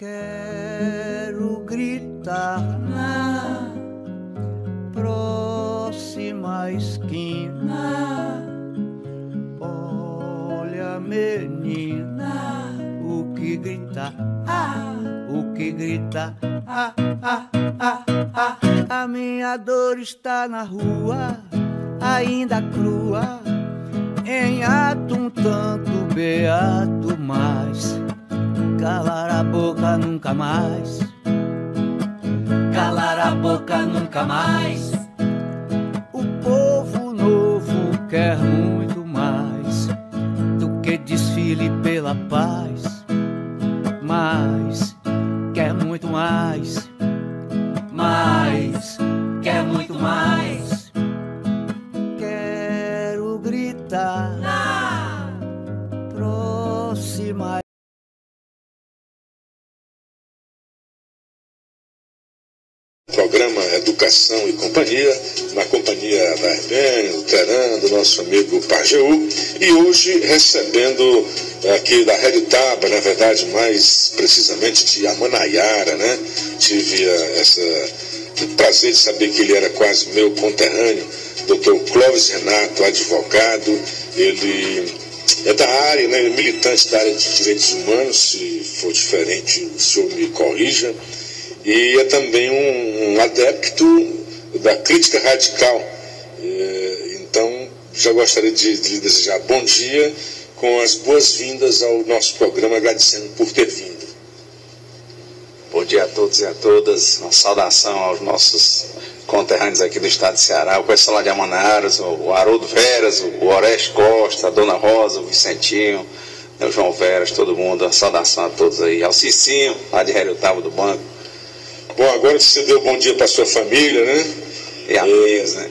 Quero gritar na próxima esquina. Olha, menina, o que grita, o que grita, a minha dor está na rua, ainda crua, em ato um tanto beato, mas calar a boca nunca mais, calar a boca nunca mais. O povo novo quer muito mais do que desfile pela paz, mas quer muito mais, quer muito mais. Quero gritar na próxima. Programa Educação e Companhia, na companhia da Herbene, do Teran, do nosso amigo Pajeú, e hoje recebendo aqui da Rádio Taba, na verdade, mais precisamente de Amanaiara, né? Tive o prazer de saber que ele era quase meu conterrâneo, Dr. Clóvis Renato, advogado. Ele é da área, né? Militante da área de direitos humanos. Se for diferente, o senhor me corrija. E é também um adepto da crítica radical. Então, já gostaria de lhe desejar bom dia, com as boas-vindas ao nosso programa, agradecendo por ter vindo. Bom dia a todos e a todas, uma saudação aos nossos conterrâneos aqui do estado de Ceará, o pessoal lá de Amanaiara, o Haroldo Veras, o Oreste Costa, a Dona Rosa, o Vicentinho, o João Veras, todo mundo, uma saudação a todos aí, ao Cicinho, lá de Heriotava do Banco. Bom, agora você deu bom dia para sua família, né? E amigos, né?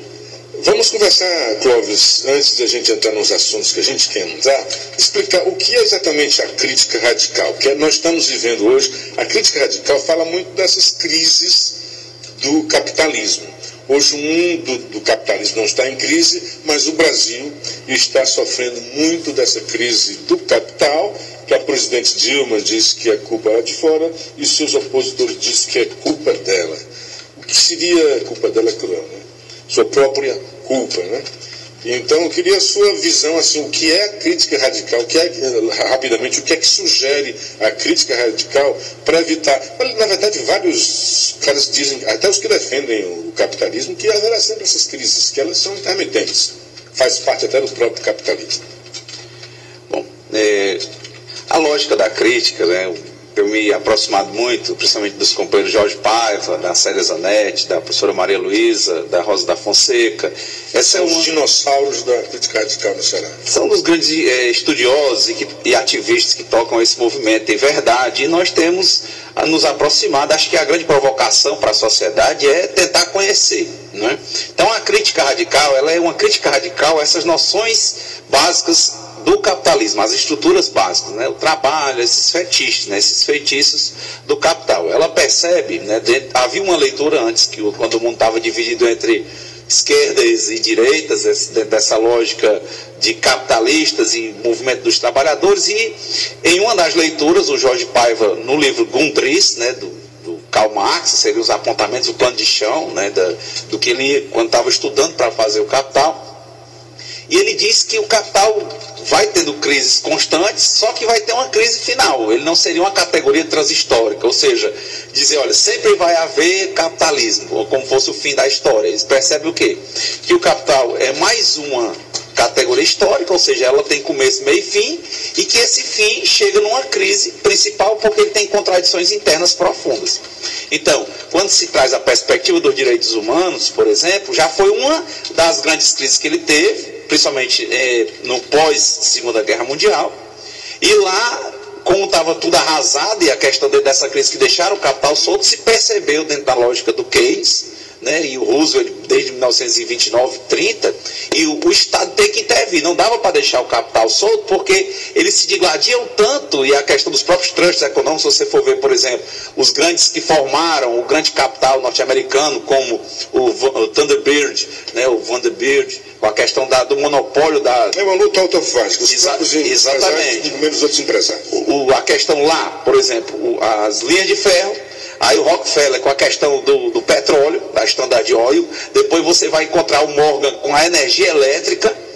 Vamos conversar, Clóvis, antes de a gente entrar nos assuntos que a gente quer entrar, explicar o que é exatamente a crítica radical. Que nós estamos vivendo hoje, a crítica radical fala muito dessas crises do capitalismo. Hoje o mundo do capitalismo não está em crise, mas o Brasil está sofrendo muito dessa crise do capital, que a presidente Dilma diz que é culpa de fora e seus opositores dizem que é culpa dela. O que seria culpa dela é cruel, né? Sua própria culpa, né? Então eu queria a sua visão, assim, o que é a crítica radical, rapidamente, o que é que sugere a crítica radical para evitar. Na verdade, vários caras dizem, até os que defendem o capitalismo, que haverá sempre essas crises, que elas são intermitentes, faz parte até do próprio capitalismo. Bom, a lógica da crítica, né, eu me aproximado muito, principalmente dos companheiros Jorge Paiva, da Célia Zanetti, da professora Maria Luísa, da Rosa da Fonseca. São os dinossauros da crítica radical no Ceará. São dos grandes estudiosos e ativistas que tocam esse movimento, é verdade, e nós temos a nos aproximar. Acho que a grande provocação para a sociedade é tentar conhecer, né? Então a crítica radical, ela é uma crítica radical a essas noções básicas do capitalismo, as estruturas básicas, né? O trabalho, esses fetiches, né? Esses feitiços do capital. Ela percebe, né? Havia uma leitura antes, que quando o mundo estava dividido entre esquerdas e direitas, dentro dessa lógica de capitalistas e movimento dos trabalhadores, e em uma das leituras, o Jorge Paiva, no livro Grundrisse, né? do Karl Marx, seriam os apontamentos, o plano de chão, né? do que ele, quando estava estudando para fazer o Capital, e ele disse que o capital vai tendo crises constantes, só que vai ter uma crise final. Ele não seria uma categoria transhistórica, ou seja, dizer, olha, sempre vai haver capitalismo, ou como fosse o fim da história. Eles percebem o quê? Que o capital é mais uma categoria histórica, ou seja, ela tem começo, meio e fim, e que esse fim chega numa crise principal porque ele tem contradições internas profundas. Então, quando se traz a perspectiva dos direitos humanos, por exemplo, já foi uma das grandes crises que ele teve, principalmente no pós-Segunda Guerra Mundial, e lá, como estava tudo arrasado, e a questão dessa crise que deixaram o capital solto, se percebeu dentro da lógica do Keynes, né, e o Roosevelt desde 1929, 30, e o Estado tem que intervir. Não dava para deixar o capital solto, porque eles se digladiam tanto, e a questão dos próprios trusts econômicos, se você for ver, por exemplo, os grandes que formaram o grande capital norte-americano, como o Thunderbird, né, o Vanderbilt, com a questão do monopólio da... É uma luta autofágica, os próprios exatamente. E os outros empresários. A questão lá, por exemplo, as linhas de ferro, aí o Rockefeller com a questão do petróleo, da Standard Oil, depois você vai encontrar o Morgan com a energia elétrica,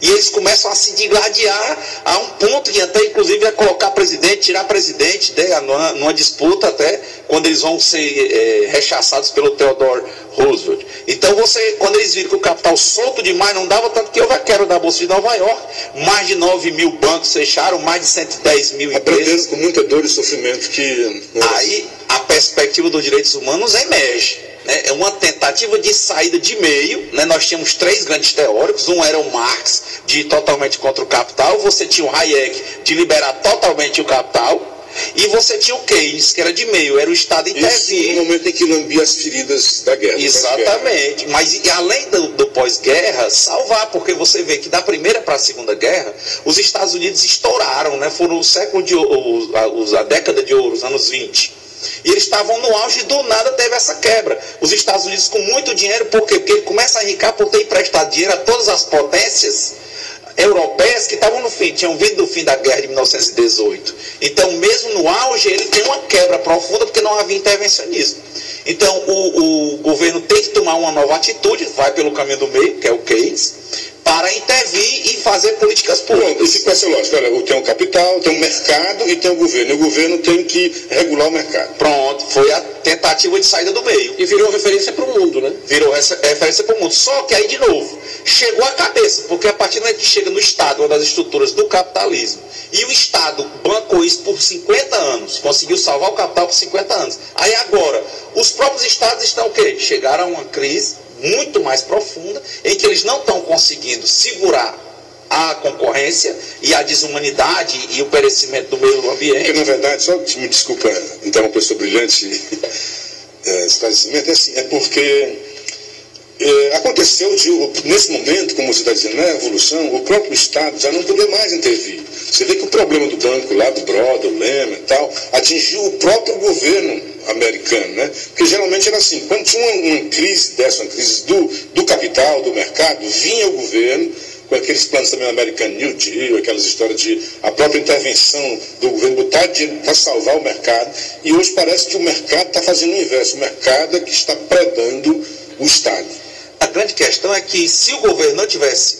e eles começam a se digladiar a um ponto que até inclusive é colocar presidente, tirar presidente, né, numa disputa até, quando eles vão ser rechaçados pelo Theodore Roosevelt. Então quando eles viram que o capital solto demais não dava, tanto que houve a quebra da Bolsa de Nova York, mais de 9 mil bancos fecharam, mais de 110 mil empresas. Aprendendo com muita dor e sofrimento que... Aí a perspectiva dos direitos humanos emerge. É uma tentativa de saída de meio, né? Nós tínhamos 3 grandes teóricos, um era o Marx, de ir totalmente contra o capital, você tinha o Hayek, de liberar totalmente o capital, e você tinha o Keynes, que era de meio, era o Estado intervir. No momento em que lambia as feridas da guerra. Exatamente, mas além do pós-guerra, salvar, porque você vê que da Primeira para a Segunda Guerra, os Estados Unidos estouraram, né? Foram o século de ouro, a década de ouro, os anos 20. E eles estavam no auge e do nada teve essa quebra. Os Estados Unidos com muito dinheiro, por quê? Porque ele começa a enricar por ter emprestado dinheiro a todas as potências europeias que estavam no fim, tinham vindo do fim da guerra de 1918. Então, mesmo no auge, ele tem uma quebra profunda porque não havia intervencionismo. Então, o governo tem que tomar uma nova atitude, vai pelo caminho do meio, que é o Keynes, para intervir e fazer políticas públicas. Bom, e fica essa lógica, olha, tem o capital, tem o mercado e tem o governo. E o governo tem que regular o mercado. Pronto, foi a tentativa de saída do meio. E virou referência para o mundo, né? Virou referência para o mundo. Só que aí, de novo, chegou a cabeça, porque a partir do momento que chega no Estado, uma das estruturas do capitalismo, e o Estado bancou isso por 50 anos, conseguiu salvar o capital por 50 anos. Aí agora, os próprios Estados estão o quê? Chegaram a uma crise muito mais profunda, em que eles não estão conseguindo segurar a concorrência e a desumanidade e o perecimento do meio ambiente. Porque, na verdade, só me desculpa interromper o seu brilhante esclarecimento, é porque aconteceu nesse momento, como você está dizendo, na evolução, o próprio Estado já não poder mais intervir. Você vê que o problema do banco lá, do Broder, o Lehman e tal, atingiu o próprio governo americano, né? Porque geralmente era assim, quando tinha uma crise dessa, uma crise do capital, do mercado, vinha o governo com aqueles planos também americanos, New Deal, aquelas histórias de a própria intervenção do governo, botar dinheiro para salvar o mercado, e hoje parece que o mercado está fazendo o inverso, o mercado é que está predando o Estado. A grande questão é que se o governo não tivesse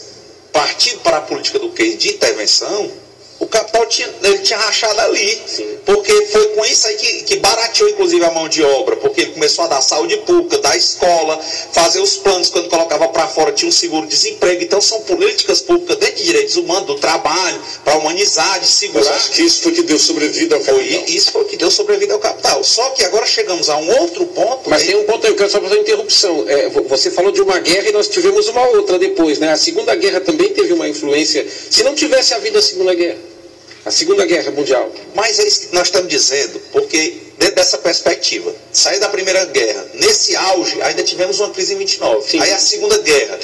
partido para a política do Keynes de intervenção, o capital tinha rachado ali. Sim. Porque foi com isso aí que barateou inclusive a mão de obra, porque ele começou a dar saúde pública, dar escola, fazer os planos, quando colocava para fora tinha um seguro-desemprego. Então são políticas públicas dentro de direitos humanos, do trabalho, para humanizar, de segurar. Mas acho que isso foi que deu sobrevida ao capital. Isso foi que deu sobrevida ao capital. Só que agora chegamos a um outro ponto. Mas tem um ponto aí, eu quero só fazer uma interrupção. Você falou de uma guerra e nós tivemos uma outra depois, né? A Segunda Guerra também teve uma influência. Se não tivesse havido a Segunda Guerra, a Segunda Guerra Mundial. Mas é isso que nós estamos dizendo, porque dentro dessa perspectiva, sair da Primeira Guerra, nesse auge, ainda tivemos uma crise em 29. Sim. Aí a Segunda Guerra,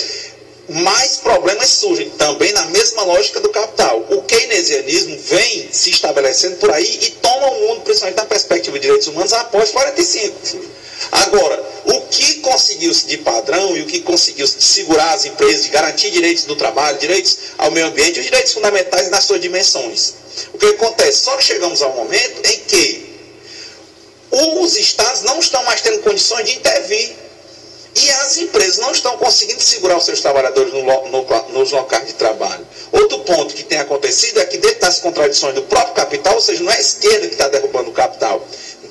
mais problemas surgem, também na mesma lógica do capital. O keynesianismo vem se estabelecendo por aí e toma o mundo, principalmente na perspectiva de direitos humanos, após 45. Agora, o que conseguiu-se de padrão e o que conseguiu-se de segurar as empresas, de garantir direitos do trabalho, direitos ao meio ambiente, os direitos fundamentais nas suas dimensões. O que acontece? Só que chegamos a um momento em que os Estados não estão mais tendo condições de intervir e as empresas não estão conseguindo segurar os seus trabalhadores nos locais de trabalho. Outro ponto que tem acontecido é que dentro das contradições do próprio capital, ou seja, não é a esquerda que está derrubando o capital.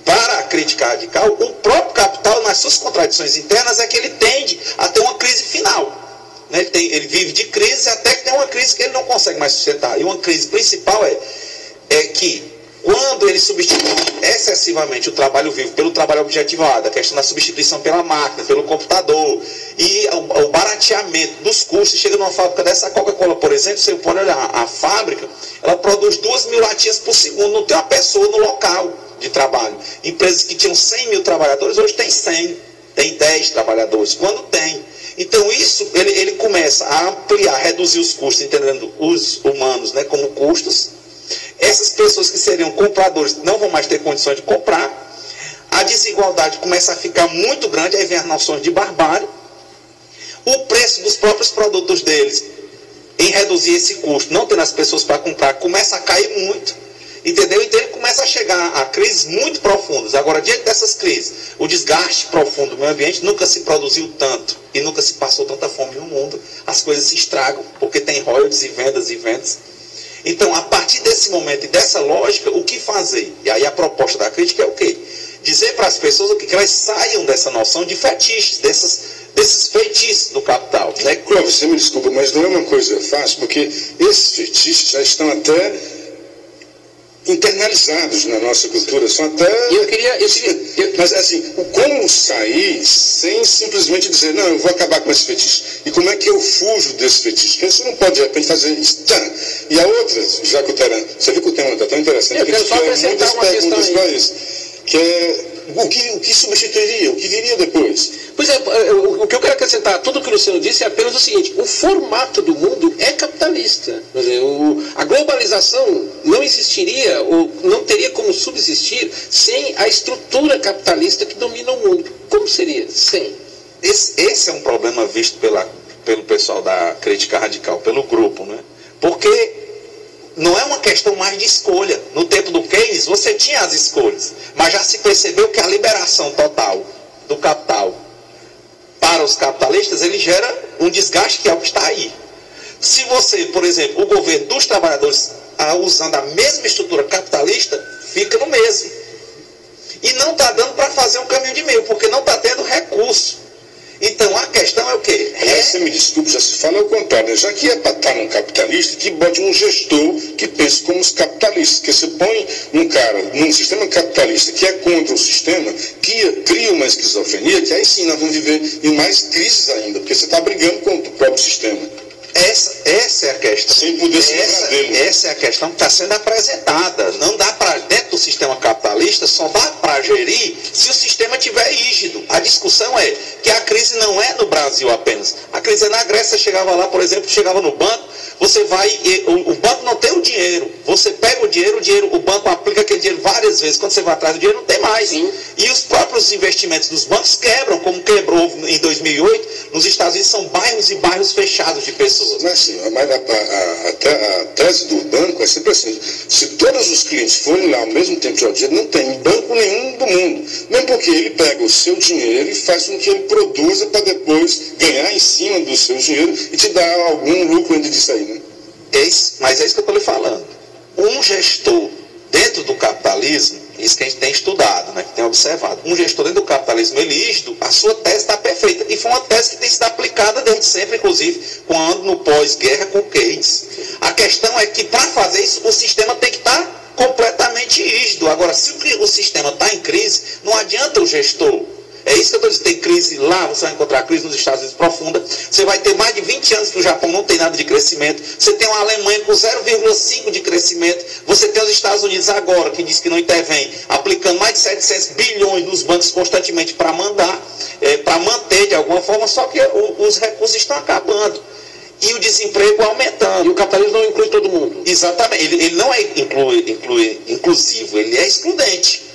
Para a crítica radical, o próprio capital, nas suas contradições internas, é que ele tende a ter uma crise final. Ele vive de crise até que tem uma crise que ele não consegue mais sustentar. E uma crise principal é que, quando ele substitui excessivamente o trabalho vivo pelo trabalho objetivado, a questão da substituição pela máquina, pelo computador, e o barateamento dos custos, chega numa fábrica dessa, a Coca-Cola, por exemplo, você pode olhar, a fábrica, ela produz 2.000 latinhas por segundo, não tem uma pessoa no local de trabalho. Empresas que tinham 100 mil trabalhadores, hoje tem 100, tem 10 trabalhadores, quando tem. Então isso, ele começa a ampliar, reduzir os custos, entendendo os humanos, né, como custos. Essas pessoas que seriam compradores não vão mais ter condições de comprar. A desigualdade começa a ficar muito grande, aí vem as noções de barbárie. o preço dos próprios produtos deles, em reduzir esse custo, não tendo as pessoas para comprar, começa a cair muito, entendeu? Então ele começa a chegar a crises muito profundas. Agora, diante dessas crises, o desgaste profundo do meio ambiente, nunca se produziu tanto e nunca se passou tanta fome no mundo. As coisas se estragam, porque tem royalties e vendas e vendas. Então, a partir desse momento e dessa lógica, o que fazer? E aí a proposta da crítica é o quê? Dizer para as pessoas que elas saiam dessa noção de fetiches, desses feitiços do capital. Né? Clóvis, você me desculpa, mas não é uma coisa fácil, porque esses fetiches já estão até internalizados na nossa cultura, são até... Mas assim, como sair sem simplesmente dizer, não, eu vou acabar com esse fetiche? E como é que eu fujo desse fetiche? Porque você não pode, de repente, fazer isso. E a outra, já que o Teran, você viu que o tema está tão interessante, eu quero só acrescentar uma questão aí. Que é o que substituiria, o que viria depois. Pois é, o que eu quero acrescentar, tudo que o Luciano disse é apenas o seguinte: o formato do mundo é capitalista. Quer dizer, a globalização não existiria, ou não teria como subsistir sem a estrutura capitalista que domina o mundo. Como seria sem? Esse é um problema visto pelo pessoal da crítica radical, pelo grupo, né? Porque não é uma questão mais de escolha. No tempo do Keynes, você tinha as escolhas, mas já se percebeu que a liberação total do capital para os capitalistas, ele gera um desgaste que é o que está aí. Se você, por exemplo, o governo dos trabalhadores, usando a mesma estrutura capitalista, fica no mesmo. E não está dando para fazer um caminho de meio, porque não está tendo recurso. Então, a questão é o quê? Você me desculpe, já se fala ao contrário, já que é para estar num capitalista, que bote um gestor que pense como os capitalistas, que você põe um cara num sistema capitalista que é contra o sistema, que cria uma esquizofrenia, que aí sim nós vamos viver em mais crises ainda, porque você está brigando contra o próprio sistema. Essa é a questão. Sem poder se livrar dele. Essa é a questão que está sendo apresentada. Não dá para, dentro do sistema capitalista, só dá para gerir se o sistema estiver rígido. A discussão é que a crise não é no Brasil apenas. A crise é na Grécia. Você chegava lá, por exemplo, chegava no banco, você vai, o banco não tem o dinheiro. Você pega o dinheiro, o banco aplica aquele dinheiro várias vezes. Quando você vai atrás do dinheiro, não tem mais. Sim. E os próprios investimentos dos bancos quebram, como quebrou em 2008. Nos Estados Unidos são bairros e bairros fechados de pessoas. Mas assim, a tese do banco é sempre assim: se todos os clientes forem lá ao mesmo tempo tirar o dinheiro, não tem banco nenhum do mundo. Mesmo porque ele pega o seu dinheiro e faz com que ele produza para depois ganhar em cima do seu dinheiro e te dar algum lucro ainda disso aí, né? Mas é isso que eu estou lhe falando. Um gestor dentro do capitalismo, isso que a gente tem estudado, né, que tem observado, um gestor dentro do capitalismo rígido, a sua tese está perfeita. E foi uma tese que tem sido aplicada desde sempre, inclusive, quando no pós-guerra com Keynes. A questão é que, para fazer isso, o sistema tem que estar completamente rígido. Agora, se o sistema está em crise, não adianta o gestor. É isso que eu estou dizendo, tem crise lá, você vai encontrar crise nos Estados Unidos profunda, você vai ter mais de 20 anos que o Japão não tem nada de crescimento, você tem uma Alemanha com 0,5 de crescimento, você tem os Estados Unidos agora, que diz que não intervém, aplicando mais de 700 bilhões nos bancos constantemente para para manter de alguma forma, só que os recursos estão acabando. E o desemprego aumentando. E o capitalismo não inclui todo mundo. Exatamente, ele não é inclusivo, ele é excludente.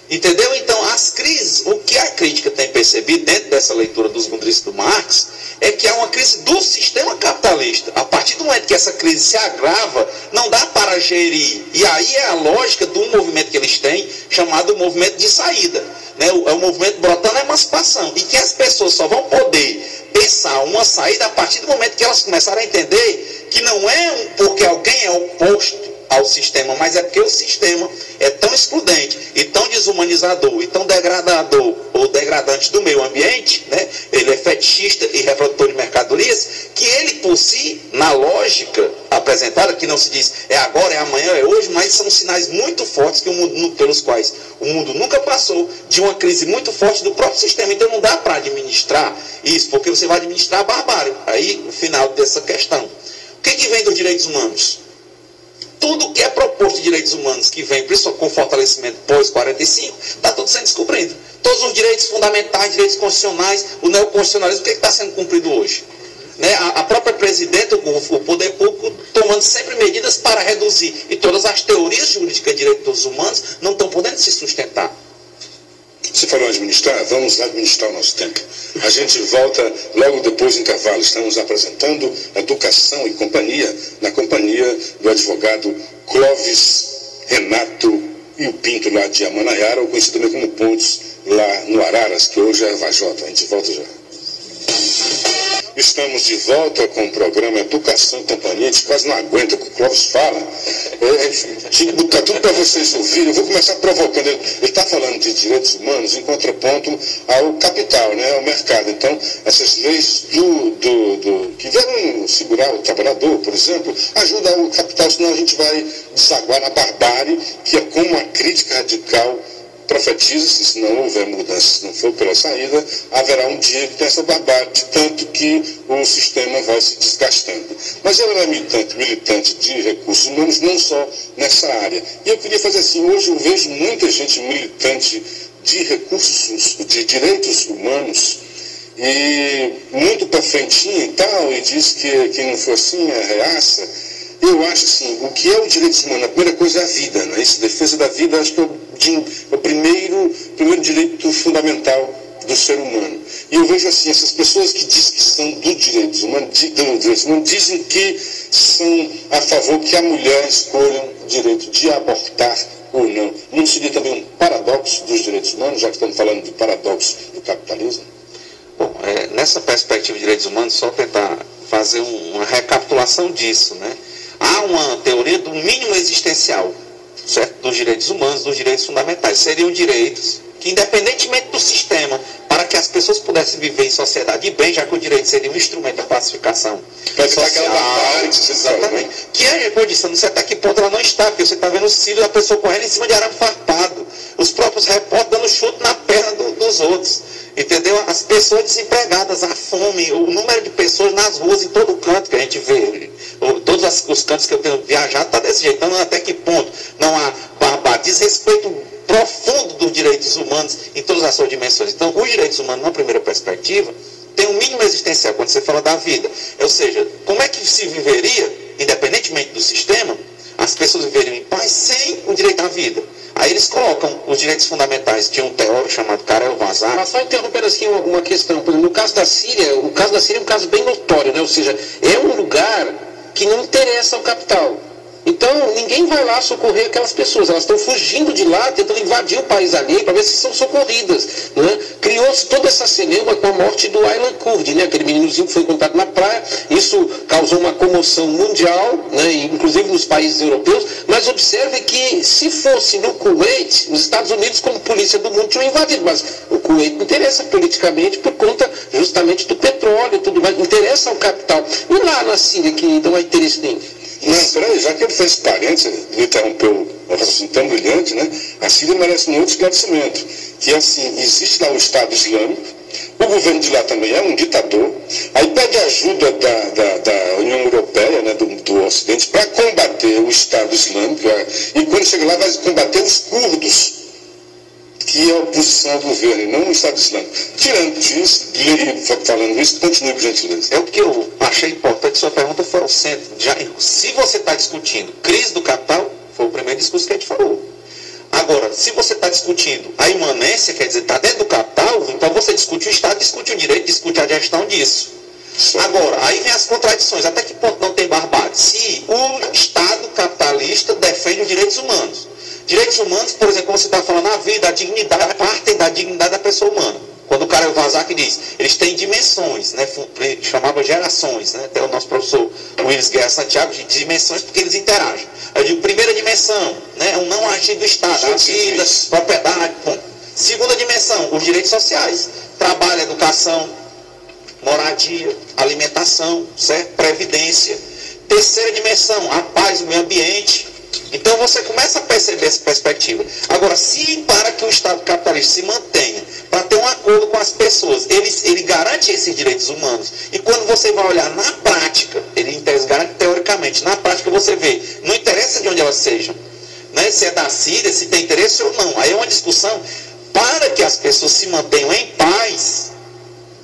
Entendeu? Então, as crises, o que a crítica tem percebido dentro dessa leitura dos Grundrisse do Marx, é que há uma crise do sistema capitalista. A partir do momento que essa crise se agrava, não dá para gerir. E aí é a lógica de um movimento que eles têm, chamado movimento de saída. Né? É o movimento brotando a emancipação. E que as pessoas só vão poder pensar uma saída a partir do momento que elas começarem a entender que não é porque alguém é oposto ao sistema, mas é porque o sistema é tão excludente e tão desumanizador e tão degradador ou degradante do meio ambiente, né? Ele é fetichista e reprodutor de mercadorias, que ele por si, na lógica apresentada, que não se diz é agora, é amanhã, é hoje, mas são sinais muito fortes que pelos quais o mundo nunca passou, de uma crise muito forte do próprio sistema. Então não dá para administrar isso, porque você vai administrar a barbárie. Aí, no final dessa questão, o que vem dos direitos humanos? Tudo que é proposto de direitos humanos que vem, principalmente com fortalecimento pós-45, está tudo sendo descobrido. Todos os direitos fundamentais, direitos constitucionais, o neoconstitucionalismo, o que está sendo cumprido hoje? Né? A própria presidenta, o poder público, tomando sempre medidas para reduzir. E todas as teorias jurídicas de direitos humanos não estão podendo se sustentar. Você falou administrar? Vamos administrar o nosso tempo. A gente volta logo depois do intervalo. Estamos apresentando Educação e Companhia, na companhia do advogado Clóvis Renato e o Pinto, lá de Amanaiara, ou conhecido também como Pontes, lá no Araras, que hoje é Vajota. A gente volta já. Estamos de volta com o programa Educação e Companhia. A gente quase não aguenta o que o Clóvis fala. Tinha que botar tudo para vocês ouvirem. Eu vou começar provocando. Ele está falando de direitos humanos em contraponto ao capital, né, ao mercado. Então, essas leis que vieram segurar o trabalhador, por exemplo, ajudam o capital, senão a gente vai desaguar na barbárie, que é como a crítica radical profetiza. Se não houver mudança, se não for pela saída, haverá um dia que tem essa barbárie, tanto que o sistema vai se desgastando. Mas ela é militante de recursos humanos, não só nessa área. E eu queria fazer assim, hoje eu vejo muita gente militante de recursos, de direitos humanos, e muito para frentinha e tal, e diz que quem não for assim é reaça. Eu acho assim, o que é o direito humano? A primeira coisa é a vida, né? Isso, defesa da vida, acho que é o primeiro direito fundamental do ser humano. E eu vejo assim, essas pessoas que dizem que são do direito humano, dizem que são a favor que a mulher escolha o direito de abortar ou não. Não seria também um paradoxo dos direitos humanos, já que estamos falando de paradoxo do capitalismo? Bom, nessa perspectiva de direitos humanos, só tentar fazer uma recapitulação disso, né? Há uma teoria do mínimo existencial, certo? Dos direitos humanos, dos direitos fundamentais. Seriam direitos que, independentemente do sistema, para que as pessoas pudessem viver em sociedade de bem, já que o direito seria um instrumento da pacificação social. Exatamente. Que é, como eu disse, eu não sei até que ponto ela não está, porque você está vendo os filhos da pessoa correndo em cima de arame farpado, os próprios repórteres dando chute na perna dos outros. Entendeu? As pessoas desempregadas, a fome, o número de pessoas nas ruas, em todo canto que a gente vê, todos os cantos que eu tenho viajado, está desse jeito. Então, até que ponto não há desrespeito profundo dos direitos humanos em todas as suas dimensões. Então, os direitos humanos, na primeira perspectiva, tem um mínimo existencial, quando você fala da vida. Ou seja, como é que se viveria, independentemente do sistema, as pessoas viveriam em paz sem o direito à vida? Aí eles colocam os direitos fundamentais. Tinha um teórico chamado Karel Vazar. Mas só interrompendo assim uma questão. Por exemplo, no caso da Síria, o caso da Síria é um caso bem notório, né? Ou seja, é um lugar que não interessa ao capital. Então, ninguém vai lá socorrer aquelas pessoas. Elas estão fugindo de lá, tentando invadir o país alheio para ver se são socorridas. Né? Criou-se toda essa celeuma com a morte do Aylan Kurdi, né? Aquele meninozinho que foi encontrado na praia. Isso causou uma comoção mundial, né? Inclusive nos países europeus. Mas observe que, se fosse no Kuwait, os Estados Unidos, como polícia do mundo, tinham invadido. Mas o Kuwait não interessa politicamente por conta justamente do petróleo e tudo mais. Não interessa ao capital. E lá na Síria, que não há interesse nenhum. Não, peraí, já que ele fez parênteses, ele interrompeu um raciocínio tão brilhante, né? A Síria merece um outro esclarecimento, que assim, existe lá o Estado Islâmico, o governo de lá também é um ditador, aí pede ajuda da União Europeia, né, do Ocidente, para combater o Estado Islâmico, e quando chega lá vai combater os curdos, que é a oposição ao governo, e não o Estado Islâmico. Tirando disso, falando isso, continue, por gentileza. É o que eu achei importante, sua pergunta foi ao centro. Se você está discutindo crise do capital, foi o primeiro discurso que a gente falou. Agora, se você está discutindo a imanência, quer dizer, está dentro do capital, então você discute o Estado, discute o direito, discute a gestão disso. Agora, aí vem as contradições. Até que ponto não tem barbárie? Se o Estado capitalista defende os direitos humanos. Direitos humanos, por exemplo, como você está falando, a vida, a dignidade, partem da dignidade da pessoa humana. Quando o cara Vazak diz, eles têm dimensões, né? Chamava gerações, né? Até o nosso professor Willis Guerra Santiago, de dimensões porque eles interagem. Eu digo, primeira dimensão, né? O não agir do Estado, a vida, propriedade, ponto. Segunda dimensão, os direitos sociais. Trabalho, educação, moradia, alimentação, certo? Previdência. Terceira dimensão, a paz, o meio ambiente. Então você começa a perceber essa perspectiva. Agora, se para que o Estado capitalista se mantenha, para ter um acordo com as pessoas, ele garante esses direitos humanos. E quando você vai olhar na prática, ele garante teoricamente, na prática você vê, não interessa de onde elas sejam, né? Se é da Síria, se tem interesse ou não. Aí é uma discussão para que as pessoas se mantenham em paz.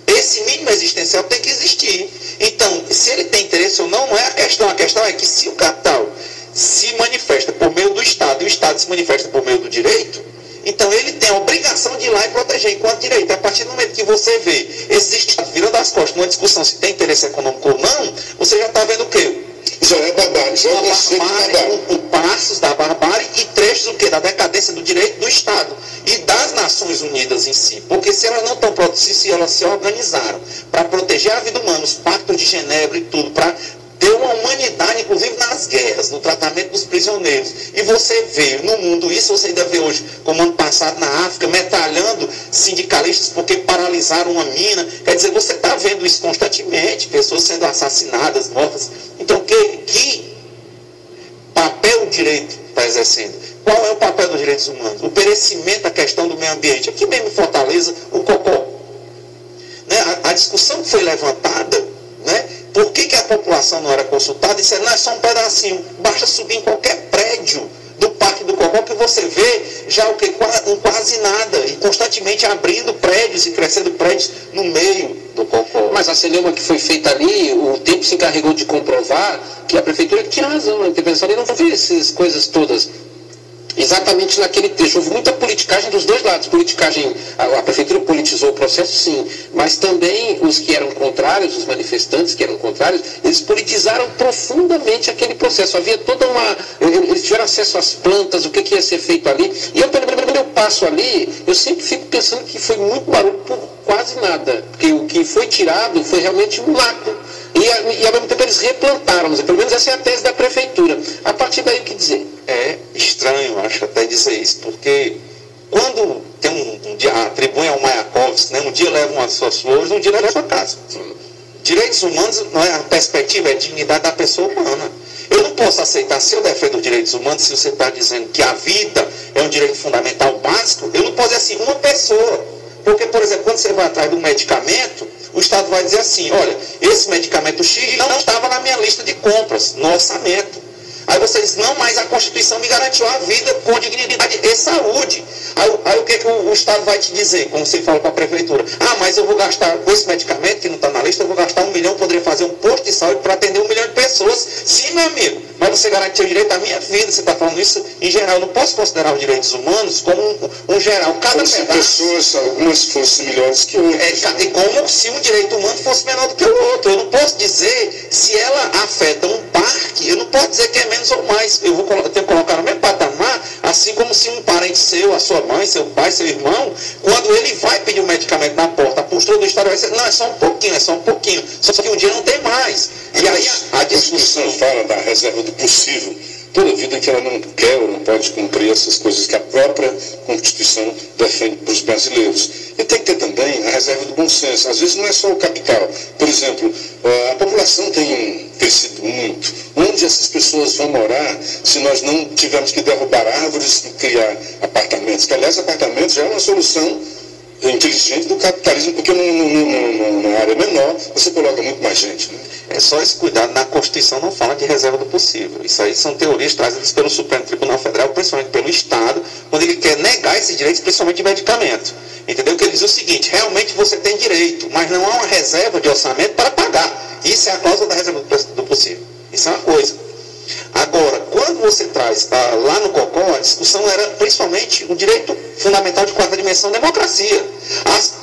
Esse mínimo existencial tem que existir. Então, se ele tem interesse ou não, não é a questão. A questão é que se o capital se manifesta por meio do Estado e o Estado se manifesta por meio do direito, então ele tem a obrigação obrigação de ir lá e proteger enquanto direito. A partir do momento que você vê esses estados virando as costas numa discussão se tem interesse econômico ou não, você já está vendo o quê? Já é barbárie, já é passos da barbárie e trechos o quê? Da decadência do direito do Estado e das Nações Unidas em si. Porque se elas não estão se elas se organizaram para proteger a vida humana, os pactos de Genebra e tudo, para ter uma humanidade, inclusive nas guerras, no tratamento dos prisioneiros. E você vê no mundo isso, você ainda vê hoje, como ano passado na África, metralhando sindicalistas porque paralisaram uma mina. Quer dizer, você está vendo isso constantemente, pessoas sendo assassinadas, mortas. Então, que papel o direito está exercendo? Qual é o papel dos direitos humanos? O perecimento, a questão do meio ambiente. Aqui mesmo em Fortaleza, o cocó. Né? A discussão que foi levantada, né? Por que a população não era consultada? Isso não é só um pedacinho. Basta subir em qualquer prédio do Parque do Cocó que você vê já o que? Quase nada. E constantemente abrindo prédios e crescendo prédios no meio do Cocó. Mas a celeuma que foi feita ali, o tempo se encarregou de comprovar que a prefeitura tinha razão na intervenção ali, não foi essas coisas todas. Exatamente naquele trecho. Houve muita politicagem dos dois lados. Politicagem, a prefeitura politizou o processo, sim, mas também os que eram contrários, os manifestantes que eram contrários, eles politizaram profundamente aquele processo. Havia toda uma... Eles tiveram acesso às plantas, o que ia ser feito ali. E eu, quando eu passo ali, eu sempre fico pensando que foi muito barulho por quase nada. Porque o que foi tirado foi realmente um mato. E ao mesmo tempo eles replantaram. Pelo menos essa é a tese da prefeitura. A partir daí, o que dizer? É estranho, acho, até dizer isso, porque quando tem um dia, atribui ao Mayakovsky, né, um dia leva umas suas flores, um dia leva a sua casa. Direitos humanos, não é, a perspectiva é a dignidade da pessoa humana. Eu não posso aceitar, se eu defendo os direitos humanos, se você está dizendo que a vida é um direito fundamental básico, eu não posso dizer assim, uma pessoa. Porque, por exemplo, quando você vai atrás de um medicamento, o Estado vai dizer assim, olha, esse medicamento X não estava na minha lista de compras, no orçamento. Aí você diz, não, mas a Constituição me garantiu a vida com dignidade e saúde. Aí o que o Estado vai te dizer, como você fala com a prefeitura? Ah, mas eu vou gastar, com esse medicamento que não está na lista, eu vou gastar 1 milhão, poderia fazer um posto de saúde para atender 1 milhão de pessoas. Sim, meu amigo, mas você garantiu o direito à minha vida, você está falando isso em geral. Eu não posso considerar os direitos humanos como um geral. Cada pedaço, pessoas, algumas fossem melhores que outras. É como se um direito humano fosse menor do que o outro. Eu não posso dizer, se ela afeta um parque, eu não posso dizer que é menos ou mais. Eu tenho que colocar no mesmo patamar, assim como se um parente seu, a sua mãe, seu pai, seu irmão, quando ele vai pedir um medicamento na porta, a postura do Estado vai ser, não, é só um pouquinho, só que um dia não tem mais. E aí a discussão fala da reserva do possível. Toda vida que ela não quer ou não pode cumprir essas coisas que a própria Constituição defende para os brasileiros. E tem que ter também a reserva do bom senso. Às vezes não é só o capital. Por exemplo, a população tem crescido muito. Onde essas pessoas vão morar se nós não tivermos que derrubar árvores e criar apartamentos? Que, aliás, apartamentos já é uma solução inteligente do capitalismo, porque numa área menor você coloca muito mais gente, né? É só esse cuidado. Na Constituição não fala de reserva do possível. Isso aí são teorias trazidas pelo Supremo Tribunal Federal, principalmente pelo Estado, quando ele quer negar esses direitos, principalmente de medicamento. Entendeu? Que ele diz o seguinte, realmente você tem direito, mas não há uma reserva de orçamento para pagar. Isso é a cláusula da reserva do possível. Isso é uma coisa. Agora, quando você traz lá no COCO, a discussão era principalmente o direito fundamental de quarta dimensão, democracia.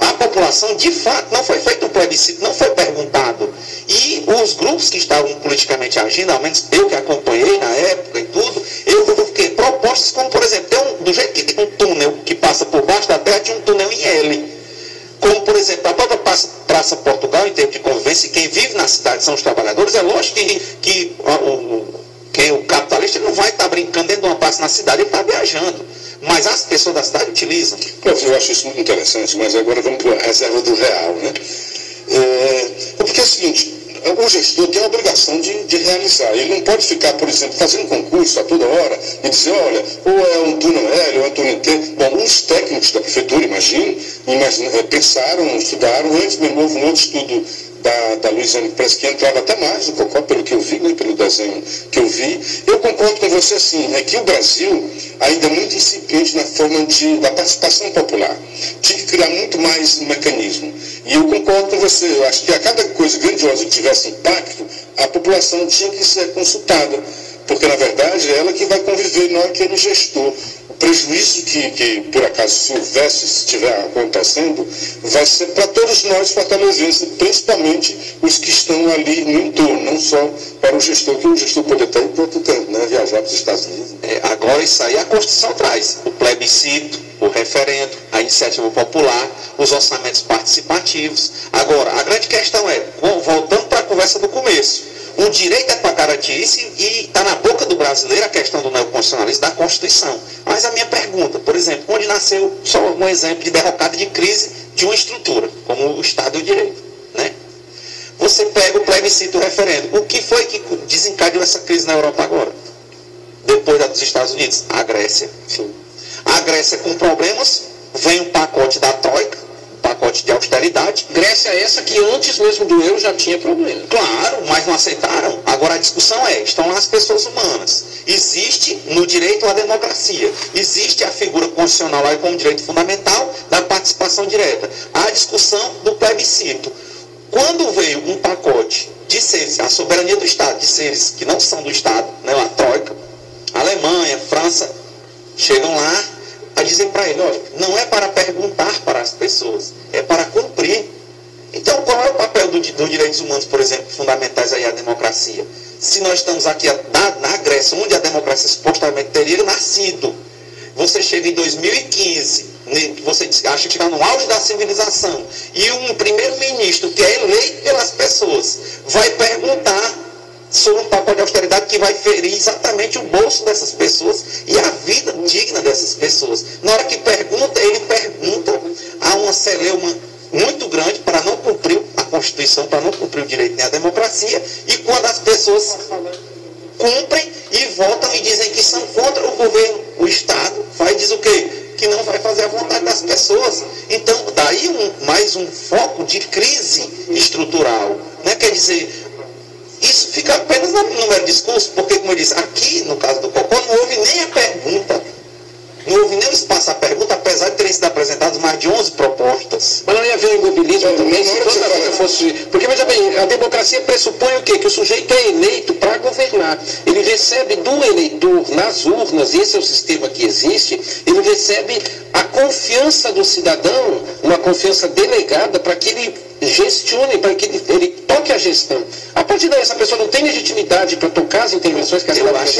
A população, de fato, não foi feito um plebiscito, não foi perguntado. E os grupos que estavam politicamente agindo, ao menos eu que acompanhei na época e tudo, eu fiquei propostas como, por exemplo, do jeito que tem um túnel que passa por baixo da terra, tinha um túnel em L. Como, por exemplo, a própria Praça Portugal, em termos de convivência, e quem vive na cidade são os trabalhadores, é lógico que o capitalista não vai estar brincando dentro de uma praça na cidade, ele está viajando. Mas as pessoas da cidade utilizam. Eu acho isso muito interessante, mas agora vamos para a reserva do real, né? Porque é o seguinte, o gestor tem a obrigação de realizar. Ele não pode ficar, por exemplo, fazendo concurso a toda hora e dizer, olha, ou é um túnel L, ou é um túnel T. Bom, os técnicos da prefeitura, pensaram, estudaram, antes mesmo houve um outro estudo da Luiziane, parece que entrava até mais no COCO, pelo que eu vi, né, pelo desenho que eu vi. Eu concordo com você, assim, é que o Brasil ainda é muito incipiente na forma da participação popular. Tinha que criar muito mais mecanismo. E eu concordo com você, eu acho que a cada coisa grandiosa que tivesse impacto, a população tinha que ser consultada, porque, na verdade, é ela que vai conviver, não é aquele gestor. prejuízo que por acaso, se houvesse, se estiver acontecendo, vai ser para todos nós fortalezenses, principalmente os que estão ali no entorno, não só para o gestor, que o gestor pode até ir para outro canto, né? Viajar para os Estados Unidos. Agora isso aí a Constituição traz, o plebiscito, o referendo, a iniciativa popular, os orçamentos participativos. Agora, a grande questão é, voltando para a conversa do começo, o direito é para garantir isso e está na boca do brasileiro a questão do neoconstitucionalismo da Constituição. Mas a minha pergunta, por exemplo, onde nasceu, só um exemplo de derrocada de crise de uma estrutura, como o Estado e o direito, né? Você pega o plebiscito, o referendo. O que foi que desencadeou essa crise na Europa agora? Depois da dos Estados Unidos? A Grécia. Sim. A Grécia com problemas, vem um pacote da Troika, pacote de austeridade. Grécia essa que antes mesmo do euro já tinha problema. Claro, mas não aceitaram. Agora a discussão é, estão lá as pessoas humanas. Existe no direito a democracia. Existe a figura constitucional lá como direito fundamental da participação direta. A discussão do plebiscito. Quando veio um pacote de seres, a soberania do Estado, de seres que não são do Estado, né, a Troika, Alemanha, França, chegam lá a dizer para ele, olha, não é para perguntar para as pessoas, é para cumprir. Então, qual é o papel dos direitos humanos, por exemplo, fundamentais aí à democracia? Se nós estamos aqui na Grécia, onde a democracia supostamente teria nascido, você chega em 2015, você acha que está no auge da civilização, e um primeiro-ministro que é eleito pelas pessoas vai perguntar sobre um pacote de austeridade que vai ferir exatamente o bolso dessas pessoas e a vida digna dessas pessoas. Na hora que pergunta, ele pergunta a uma celeuma muito grande para não cumprir a Constituição, para não cumprir o direito nem a democracia, e quando as pessoas cumprem e votam e dizem que são contra o governo, o Estado vai dizer o quê? Que não vai fazer a vontade das pessoas. Então, daí mais um foco de crise estrutural, né? Quer dizer, isso fica apenas no mero discurso, porque, como eu disse, aqui, no caso do Cocó, não houve nem a pergunta, não houve nem o espaço à pergunta, apesar de terem sido apresentadas mais de 11 propostas. Mas não ia haver um imobilismo também, se toda a vida fosse... Porque, veja bem, a democracia pressupõe o quê? Que o sujeito é eleito para governar. Ele recebe do eleitor nas urnas, esse é o sistema que existe, ele recebe a confiança do cidadão, uma confiança delegada para que ele gestione, para que ele toque a gestão. A partir daí, essa pessoa não tem legitimidade para tocar as intervenções que a cidade faz.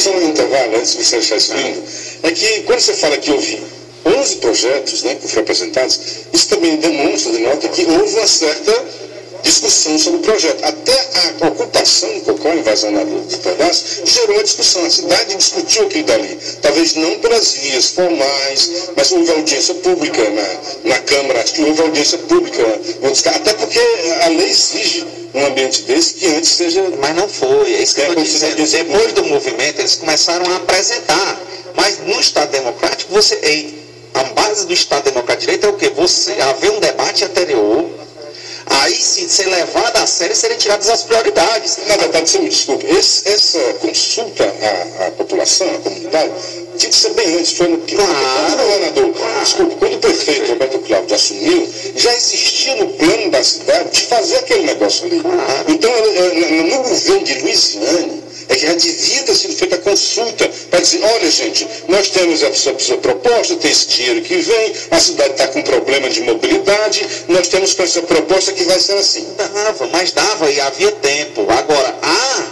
Só um intervalo, antes de você achar isso lindo, é que quando você fala que houve 11 projetos, né, que foram apresentados, isso também denota que houve uma certa discussão sobre o projeto. Até a ocupação do Cocó, invasão do pedaço, gerou uma discussão. A cidade discutiu aquilo dali. Talvez não pelas vias formais, mas houve audiência pública na Câmara, acho que houve audiência pública. Até porque a lei exige um ambiente desse que antes seja... Mas não foi, é isso que eu estou dizendo. Depois do movimento, eles começaram a apresentar. Mas no Estado Democrático, a base do Estado Democrático de Direito é o quê? Você haver um debate anterior, aí sim, ser levado a sério e serem tiradas as prioridades. Na verdade, você me desculpe, essa consulta à população, à comunidade, tinha que ser bem antes. Foi no que quando o governador, quando o prefeito Roberto Cláudio assumiu, já existia no plano da cidade de fazer aquele negócio ali. Então, no governo de Luiziane, é que já devia ter sido feita a consulta para dizer, olha gente, nós temos essa proposta, tem esse dinheiro que vem, a cidade está com problema de mobilidade, nós temos com essa proposta que vai ser assim. Dava e havia tempo. Agora, há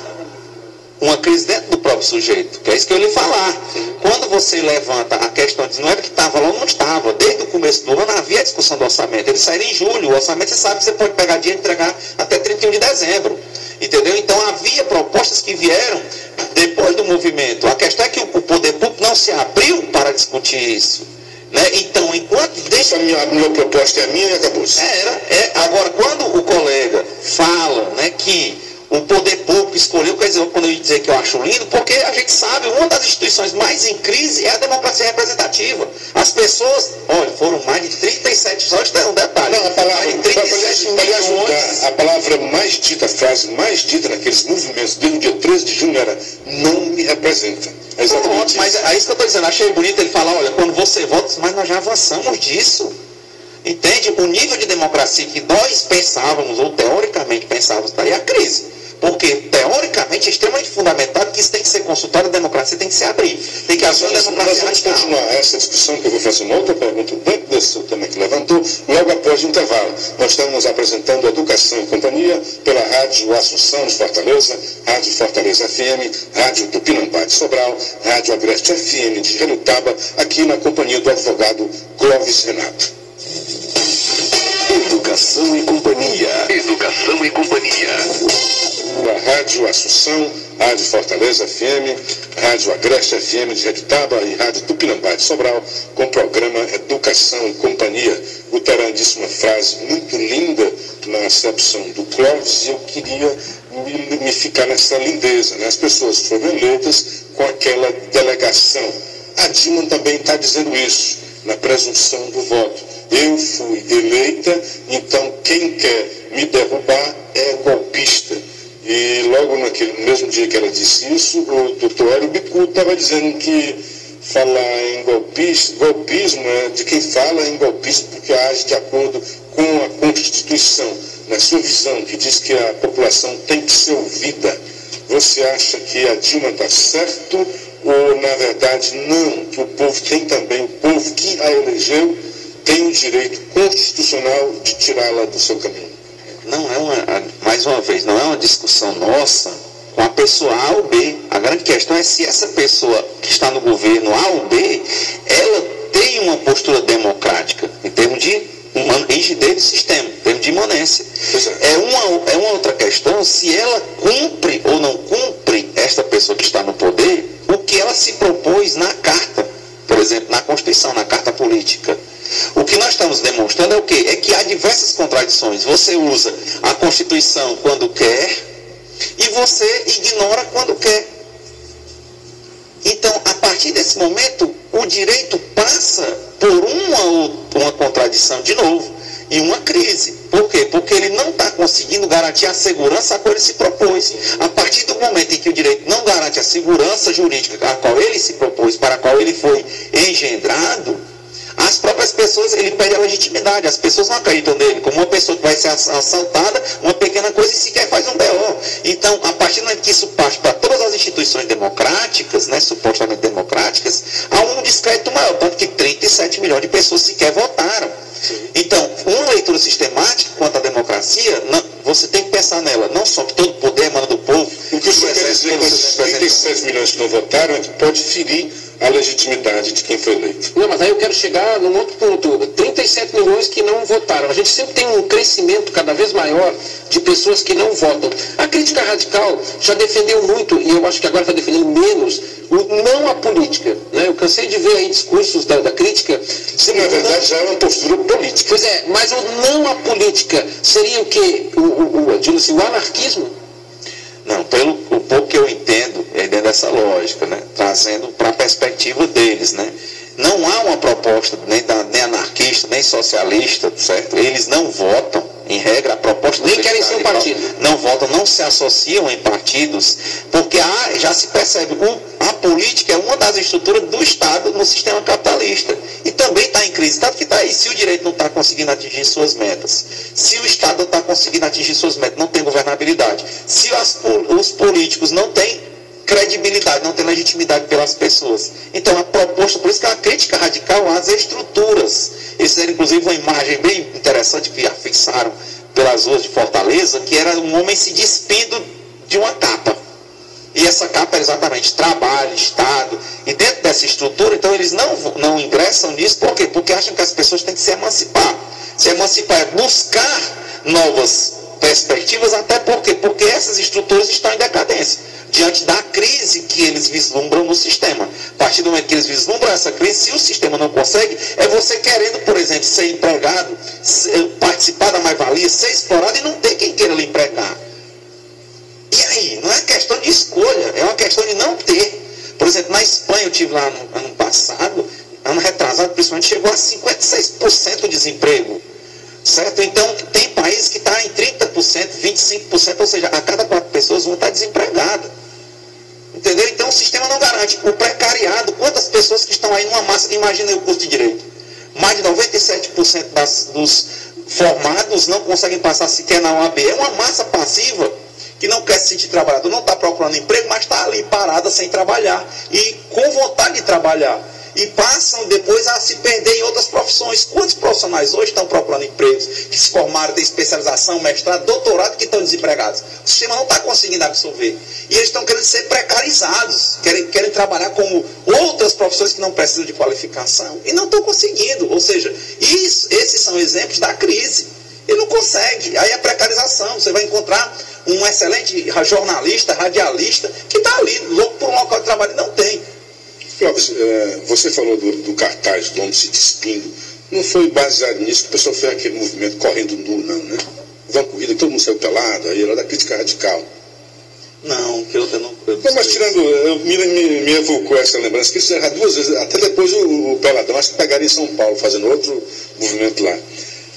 uma crise dentro do próprio sujeito, que é isso que eu lhe falar. Quando você levanta a questão de não era que estava lá ou não estava, desde o começo do ano havia a discussão do orçamento, ele saiu em julho, o orçamento você sabe que você pode pegar dinheiro e entregar até 31 de dezembro. Entendeu? Então havia propostas que vieram depois do movimento. A questão é que o poder público não se abriu para discutir isso. Né? Então, enquanto... A minha proposta é a minha e acabou-se. Agora, quando o colega fala, né, que o poder público escolheu, quer dizer, quando eu dizer que eu acho lindo, porque a gente sabe, uma das instituições mais em crise é a democracia representativa. As pessoas, olha, foram mais de 37, só isso é um detalhe. Não, a palavra mais dita, a frase mais dita naqueles movimentos, desde o dia 13 de junho era, não me representa. É exatamente isso. Mas é isso que eu estou dizendo, achei bonito ele falar, olha, quando você vota, mas nós já avançamos disso. Entende? O nível de democracia que nós pensávamos, ou teoricamente pensávamos, daí a crise. Porque, teoricamente, é extremamente fundamentado que isso tem que ser consultado, a democracia tem que se abrir. Tem que haver uma democracia. Nós vamos continuar essa discussão, que eu vou fazer uma outra pergunta dentro desse tema que levantou, logo após o intervalo. Nós estamos apresentando Educação e Companhia pela Rádio Assunção de Fortaleza, Rádio Fortaleza FM, Rádio Tupinambá de Sobral, Rádio Agreste FM de Relutaba, aqui na companhia do advogado Clóvis Renato. Educação e Companhia. Educação e Companhia. A Rádio Assunção, Rádio Fortaleza FM, Rádio Agreste FM de Redutaba e Rádio Tupinambá de Sobral, com o programa Educação e Companhia. O Teran disse uma frase muito linda na acepção do Clóvis e eu queria me ficar nessa lindeza, né? As pessoas foram eleitas com aquela delegação. A Dilma também está dizendo isso, na presunção do voto. Eu fui eleita, então quem quer me derrubar é golpista. E logo naquele mesmo dia que ela disse isso, o doutor Hélio Bicudo estava dizendo que falar em golpismo é de quem fala em golpismo porque age de acordo com a Constituição, na sua visão, que diz que a população tem que ser ouvida. Você acha que a Dilma está certo ou, na verdade, não? Que o povo tem também, o povo que a elegeu tem o direito constitucional de tirá-la do seu caminho? Não é mais uma vez, não é uma discussão nossa com a pessoa A ou B. A grande questão é se essa pessoa que está no governo A ou B, ela tem uma postura democrática, em termos de rigidez do sistema, em termos de imanência. É uma outra questão se ela cumpre ou não cumpre, esta pessoa que está no poder, o que ela se propôs na carta, por exemplo, na Constituição, na Carta Política. O que nós estamos demonstrando é o quê? É que há diversas contradições. Você usa a Constituição quando quer e você ignora quando quer. Então, a partir desse momento, o direito passa por uma contradição de novo e uma crise. Por quê? Porque ele não está conseguindo garantir a segurança a qual ele se propôs. A partir do momento em que o direito não garante a segurança jurídica a qual ele se propôs, para a qual ele foi engendrado, as próprias pessoas, ele perde a legitimidade, as pessoas não acreditam nele, como uma pessoa que vai ser assaltada, uma pequena coisa e sequer faz um BO. Então, a partir do momento que isso parte para todas as instituições democráticas, né, supostamente democráticas, há um descrédito maior, tanto que 37 milhões de pessoas sequer votaram. Então, uma leitura sistemática quanto à democracia, você tem que pensar nela, não só que todo poder emana do povo. O que o senhor quer dizer com esses 37 milhões que não votaram é que pode ferir a legitimidade de quem foi eleito. Não, mas aí eu quero chegar num outro ponto. 37 milhões que não votaram. A gente sempre tem um crescimento cada vez maior de pessoas que não votam. A crítica radical já defendeu muito, e eu acho que agora está defendendo menos, o não à política. Né? Eu cansei de ver aí discursos da crítica. Sim, na verdade já é uma postura política. Pois é, mas o não à política seria o quê? O anarquismo? Não, pelo pouco que eu entendo, é dentro dessa lógica, né? Trazendo para a perspectiva deles, né? Não há uma proposta nem anarquista, nem socialista, certo? Eles não votam, em regra, a proposta... Nem querem ser um partido. Não votam, não se associam em partidos, porque já se percebe, a política é uma das estruturas do Estado no sistema capitalista. E também está em crise, tanto que está aí, se o direito não está conseguindo atingir suas metas, se o Estado não está conseguindo atingir suas metas, não tem governabilidade, se os políticos não têm credibilidade, não tem legitimidade pelas pessoas. Então a proposta, por isso que é uma crítica radical às estruturas. Isso era inclusive uma imagem bem interessante que afixaram pelas ruas de Fortaleza, que era um homem se despindo de uma capa. E essa capa era exatamente trabalho, Estado. E dentro dessa estrutura, então eles não ingressam nisso. Por quê? Porque acham que as pessoas têm que se emancipar. Se emancipar é buscar novas perspectivas, até porque essas estruturas estão em decadência, diante da crise que eles vislumbram no sistema. A partir do momento que eles vislumbram essa crise, se o sistema não consegue, é você querendo, por exemplo, ser empregado, participar da mais-valia, ser explorado e não ter quem queira lhe empregar. E aí? Não é questão de escolha, é uma questão de não ter. Por exemplo, na Espanha, eu estive lá no ano passado, ano retrasado, principalmente, chegou a 56% de desemprego. Certo? Então, tem países que está em 30%, 25%, ou seja, a cada 4 pessoas vão estar desempregadas. Entendeu? Então, o sistema não garante. O precariado, quantas pessoas que estão aí numa massa, imagina o curso de direito. Mais de 97% dos formados não conseguem passar sequer na OAB. É uma massa passiva que não quer se sentir trabalhador, não está procurando emprego, mas está ali parada sem trabalhar e com vontade de trabalhar. E passam depois a se perder em outras profissões. Quantos profissionais hoje estão procurando empregos, que se formaram, têm especialização, mestrado, doutorado, que estão desempregados? O sistema não está conseguindo absorver. E eles estão querendo ser precarizados, querem trabalhar como outras profissões que não precisam de qualificação e não estão conseguindo. Ou seja, esses são exemplos da crise. E não consegue. Aí a precarização. Você vai encontrar um excelente jornalista, radialista, que está ali, louco por um local de trabalho e não tem. Clóvis, você falou do cartaz do homem se despindo. Não foi baseado nisso que o pessoal fez aquele movimento correndo nu, não, né? Uma corrida que todo mundo saiu pelado, aí era da crítica radical. Não, que eu não... Não, mas tirando, me evocou essa lembrança, que isso era 2 vezes, até depois o Peladão, acho que pegaria em São Paulo, fazendo outro movimento lá.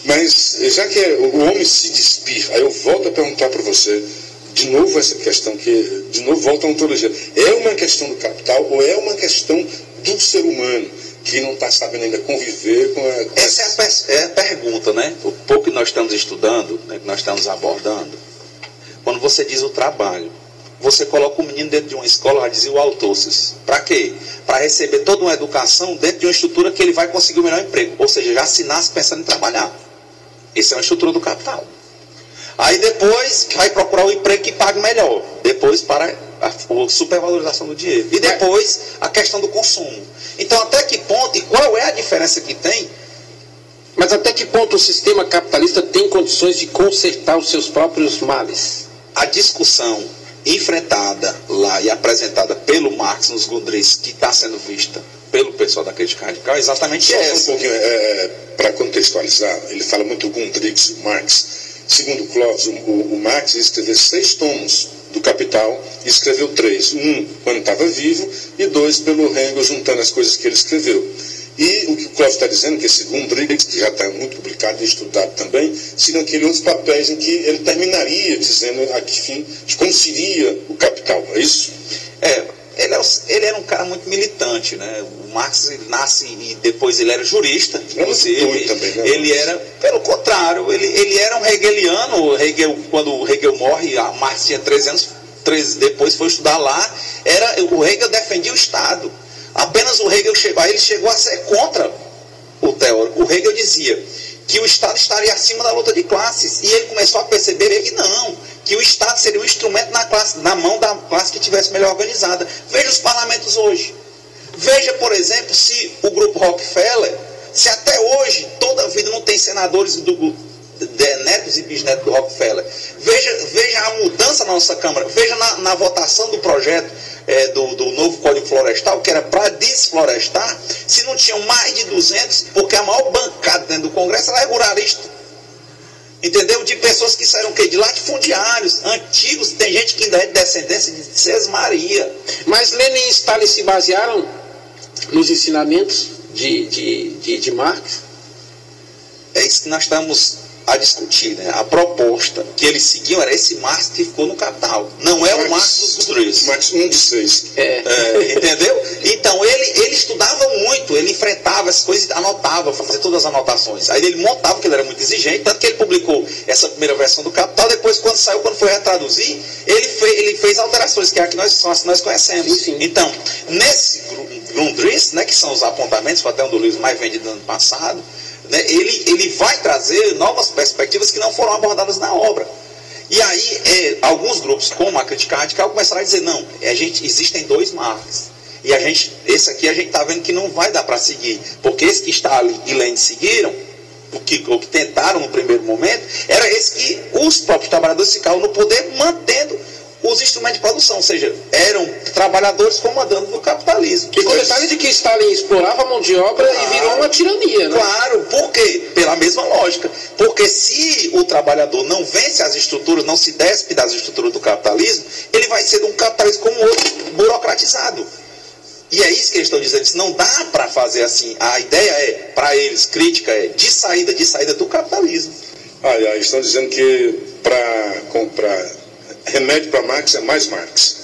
Mas, já que o homem se despir, aí eu volto a perguntar para você, de novo essa questão, que de novo volta a ontologia. É uma questão do capital ou é uma questão do ser humano que não está sabendo ainda conviver com a... Essa é a pergunta, né? O pouco que nós estamos estudando, né, que nós estamos abordando, quando você diz o trabalho, você coloca o menino dentro de uma escola, já dizia o Altoces. Para quê? Para receber toda uma educação dentro de uma estrutura que ele vai conseguir o melhor emprego. Ou seja, já se nasce pensando em trabalhar. Essa é uma estrutura do capital. Aí depois vai procurar um emprego que pague melhor. Depois para a supervalorização do dinheiro. E depois a questão do consumo. Então até que ponto e qual é a diferença que tem? Mas até que ponto o sistema capitalista tem condições de consertar os seus próprios males? A discussão enfrentada lá e apresentada pelo Marx nos Grundrisse, que está sendo vista pelo pessoal da crítica radical, é exatamente essa. Um pouquinho, para contextualizar, ele fala muito do Grundrisse, Marx. Segundo Clóvis, o Marx escreveu 6 tomos do Capital e escreveu 3. Um quando estava vivo e 2 pelo Hegel, juntando as coisas que ele escreveu. E o que o Clóvis está dizendo, que esse Grundrisse, que já está muito publicado e estudado também, seriam aqueles outros papéis em que ele terminaria dizendo a que fim, de como seria o Capital, é isso? Ele era um cara muito militante, né? O Marx nasce e depois ele era jurista. Ele era, pelo contrário, ele era um hegeliano. Quando o Hegel morre, Marx tinha 13 anos, depois foi estudar lá. O Hegel defendia o Estado. Apenas o Hegel chegou a ser contra o teórico. O Hegel dizia que o Estado estaria acima da luta de classes. E ele começou a perceber que não, que o Estado seria um instrumento na mão da classe que estivesse melhor organizada. Veja os parlamentos hoje. Veja, por exemplo, se o grupo Rockefeller, se até hoje, toda a vida não tem senadores netos e bisnetos do Rockefeller. Veja a mudança na nossa Câmara. Veja na votação do projeto do novo Código Florestal, que era para desflorestar, se não tinham mais de 200, porque a maior bancada dentro do Congresso era ruralista. Entendeu? De pessoas que saíram de latifundiários, antigos, tem gente que ainda é de descendência de César Maria. Mas Lenin e Stalin se basearam nos ensinamentos de Marx? É isso que nós estamos a discutir, né? A proposta que eles seguiam era esse Marx que ficou no Capital. Não é o Marx dos Grundrisse. Marx 1 de 6. Entendeu? Então ele estudava muito, ele enfrentava essas coisas, anotava, fazia todas as anotações. Aí ele montava, porque ele era muito exigente, tanto que ele publicou essa primeira versão do Capital. Depois, quando foi retraduzir, ele fez alterações, que é a que nós conhecemos. Sim. Então, nesse Grundrisse, né, que são os apontamentos, foi até um dos livros mais vendidos do ano passado, né, ele vai trazer novas perspectivas que não foram abordadas na obra. E aí, alguns grupos, como a crítica radical, começaram a dizer, não, existem 2 Marx. E esse aqui a gente está vendo que não vai dar para seguir. Porque esse que está ali e Lenin seguiram, o que tentaram no primeiro momento, era esse que os próprios trabalhadores ficavam no poder, mantendo os instrumentos de produção, ou seja, eram trabalhadores comandando no capitalismo. E com o detalhe de que Stalin explorava a mão de obra e virou uma tirania, né? Claro, por quê? Pela mesma lógica. Porque se o trabalhador não vence as estruturas, não se despe das estruturas do capitalismo, ele vai ser um capitalismo como outro, burocratizado. E é isso que eles estão dizendo, não dá para fazer assim. A ideia para eles, crítica de saída do capitalismo. Estão dizendo que para remédio para Marx é mais Marx.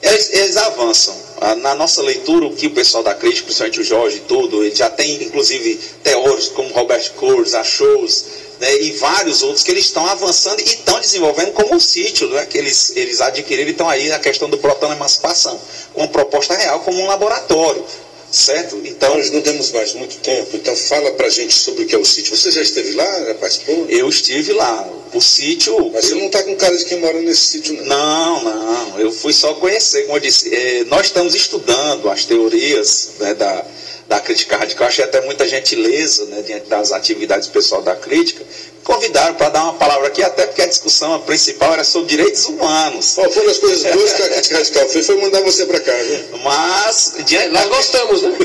Eles avançam. Na nossa leitura, o que o pessoal da crítica, principalmente o Jorge e tudo, ele já tem inclusive teóricos como Robert Kurz, Achous, né, e vários outros que eles estão avançando e estão desenvolvendo, como o sítio, né, que eles adquiriram, e estão aí a questão do Brotando Emancipação, com uma proposta real como um laboratório, certo? Então, nós não temos mais muito tempo, então fala pra gente sobre o que é o sítio. Você já esteve lá, já participou? Eu estive lá, o sítio... Mas você não está com cara de quem mora nesse sítio, não? Não, eu fui só conhecer, como eu disse, nós estamos estudando as teorias, né, da crítica radical. Achei até muita gentileza, né, diante das atividades do pessoal da crítica. Convidaram para dar uma palavra aqui, até porque a discussão principal era sobre direitos humanos. Uma das coisas boas que a crítica radical fez foi mandar você para cá, viu? Mas, nós gostamos, né?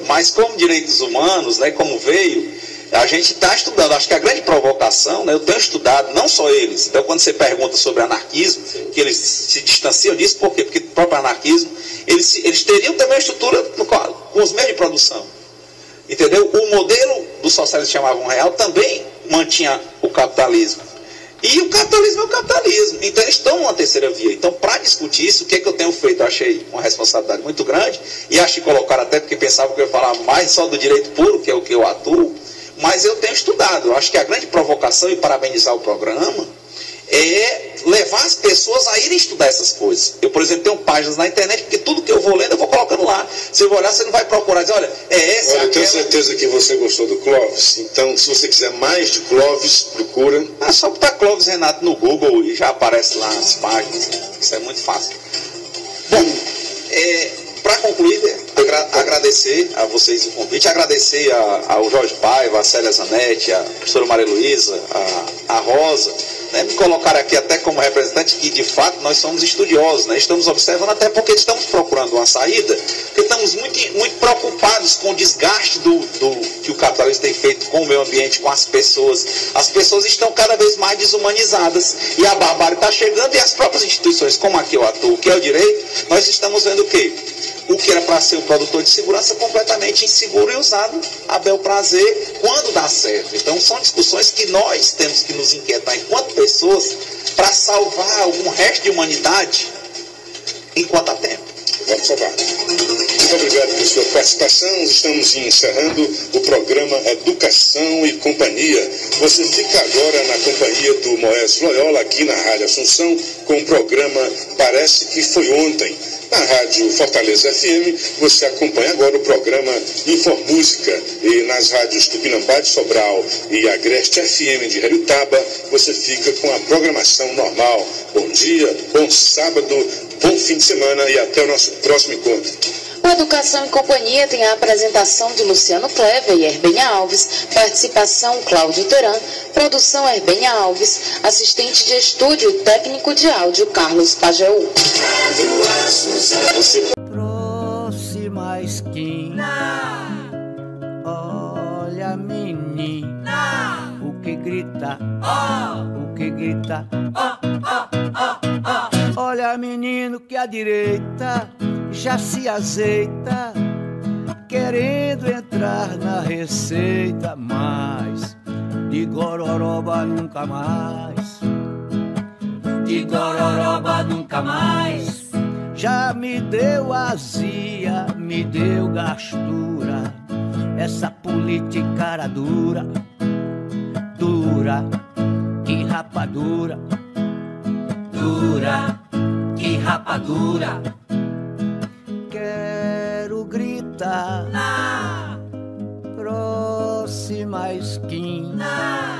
Mas como direitos humanos, né, como veio, a gente está estudando. Acho que a grande provocação, né, eu tenho estudado, não só eles. Então, quando você pergunta sobre anarquismo, que eles se distanciam disso, por quê? Porque o próprio anarquismo, eles teriam também uma estrutura com os meios de produção. Entendeu? O modelo do socialismo que chamavam real também mantinha o capitalismo. E o capitalismo é o capitalismo. Então eles estão numa terceira via. Então, para discutir isso, o que é que eu tenho feito? Eu achei uma responsabilidade muito grande, e acho que colocaram até porque pensavam que eu ia falar mais só do direito puro, que é o que eu atuo, mas eu tenho estudado. Eu acho que a grande provocação, e parabenizar o programa, é levar as pessoas a irem estudar essas coisas. Eu, por exemplo, tenho páginas na internet, porque tudo que eu vou lendo, eu vou colocando lá. Você vai olhar, você não vai procurar dizer, olha, essa... Olha, eu tenho certeza que você gostou do Clóvis, então se você quiser mais de Clóvis, procura. É só botar Clóvis Renato no Google e já aparece lá as páginas. Isso é muito fácil. Bom, para concluir, agradecer a vocês o convite, agradecer ao Jorge Paiva, a Célia Zanetti, a professora Maria Luísa, a Rosa, né, me colocar aqui até como representante, que de fato nós somos estudiosos, né, estamos observando, até porque estamos procurando uma saída, porque estamos muito preocupados com o desgaste que o capitalismo tem feito com o meio ambiente, com as pessoas. As pessoas estão cada vez mais desumanizadas, e a barbárie está chegando, e as próprias instituições, como aqui eu atuo, que é o direito, nós estamos vendo o quê? O que era para ser um produtor de segurança completamente inseguro e usado a bel prazer quando dá certo. Então são discussões que nós temos que nos inquietar enquanto pessoas para salvar algum resto de humanidade enquanto há tempo. Vamos salvar. Muito obrigado por sua participação. Estamos encerrando o programa Educação e Companhia. Você fica agora na companhia do Moés Loyola aqui na Rádio Assunção com o programa Parece que Foi Ontem. Na Rádio Fortaleza FM, você acompanha agora o programa Informúsica, e nas rádios Tupinambá de Sobral e Agreste FM de Heriotaba, você fica com a programação normal. Bom dia, bom sábado, bom fim de semana e até o nosso próximo encontro. O Educação e Companhia tem a apresentação de Luciano Clever e Herbenha Alves, participação Cláudio Teran, produção Herbenha Alves, assistente de estúdio e técnico de áudio Carlos Pajeú. Próxima esquina, olha menina, o que grita, o que grita, olha menino que à direita já se azeita, querendo entrar na receita, mas de gororoba nunca mais, de gororoba nunca mais. Já me deu azia, me deu gastura, essa politicada dura, dura, que rapadura, dura, que rapadura. Quero gritar na próxima esquina.